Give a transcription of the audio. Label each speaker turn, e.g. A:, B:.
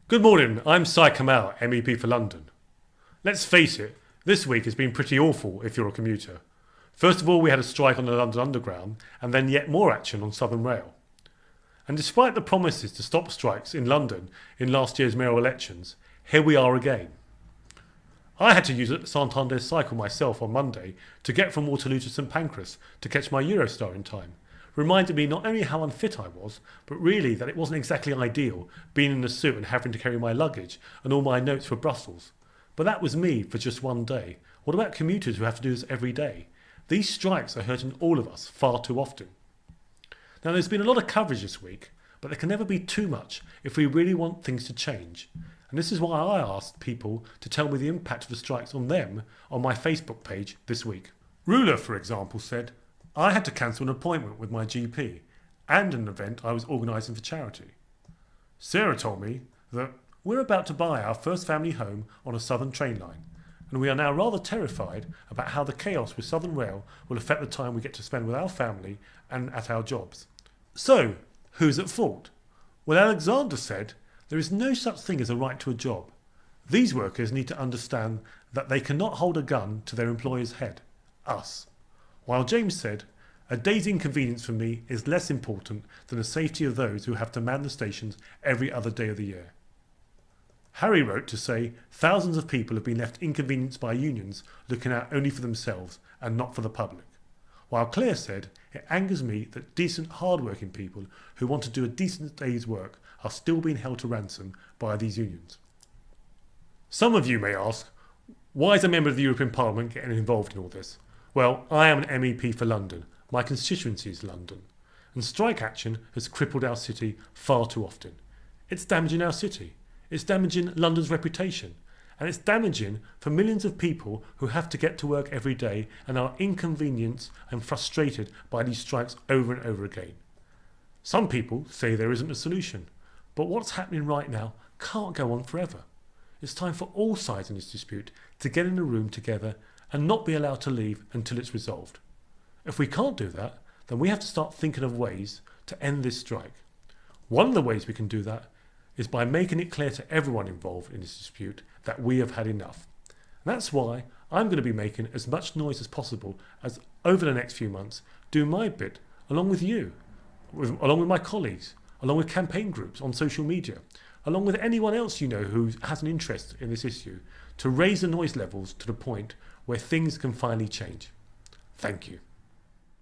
A: Good morning, I'm Syed Kamall, MEP for London. Let's face it, this week has been pretty awful if you're a commuter. First of all, we had a strike on the London Underground and then yet more action on Southern Rail. And despite the promises to stop strikes in London in last year's mayoral elections, here we are again. I had to use a Santander cycle myself on Monday to get from Waterloo to St Pancras to catch my Eurostar in time. Reminded me not only how unfit I was, but really that it wasn't exactly ideal being in a suit and having to carry my luggage and all my notes for Brussels. But that was me for just one day. What about commuters who have to do this every day? These strikes are hurting all of us far too often. Now there's been a lot of coverage this week, but there can never be too much if we really want things to change. And this is why I asked people to tell me the impact of the strikes on them on my Facebook page this week. Ruler, for example, said, I had to cancel an appointment with my GP and an event I was organising for charity. Sarah told me that we're about to buy our first family home on a Southern train line, and we are now rather terrified about how the chaos with Southern Rail will affect the time we get to spend with our family and at our jobs. So, who's at fault? Well, Alexander said, there is no such thing as a right to a job. These workers need to understand that they cannot hold a gun to their employer's head, us. While James said, a day's inconvenience for me is less important than the safety of those who have to man the stations every other day of the year. Harry wrote to say thousands of people have been left inconvenienced by unions looking out only for themselves and not for the public. While Claire said, it angers me that decent hard-working people who want to do a decent day's work are still being held to ransom by these unions. Some of you may ask, why is a member of the European Parliament getting involved in all this? Well, I am an MEP for London. My constituency is London. And strike action has crippled our city far too often. It's damaging our city. It's damaging London's reputation. And it's damaging for millions of people who have to get to work every day and are inconvenienced and frustrated by these strikes over and over again. Some people say there isn't a solution. But what's happening right now can't go on forever. It's time for all sides in this dispute to get in a room together and not be allowed to leave until it's resolved. If we can't do that, then we have to start thinking of ways to end this strike. One of the ways we can do that is by making it clear to everyone involved in this dispute that we have had enough. And that's why I'm going to be making as much noise as possible as over the next few months do my bit along with you, along with my colleagues, along with campaign groups on social media, along with anyone else you know who has an interest in this issue, to raise the noise levels to the point where things can finally change. Thank you.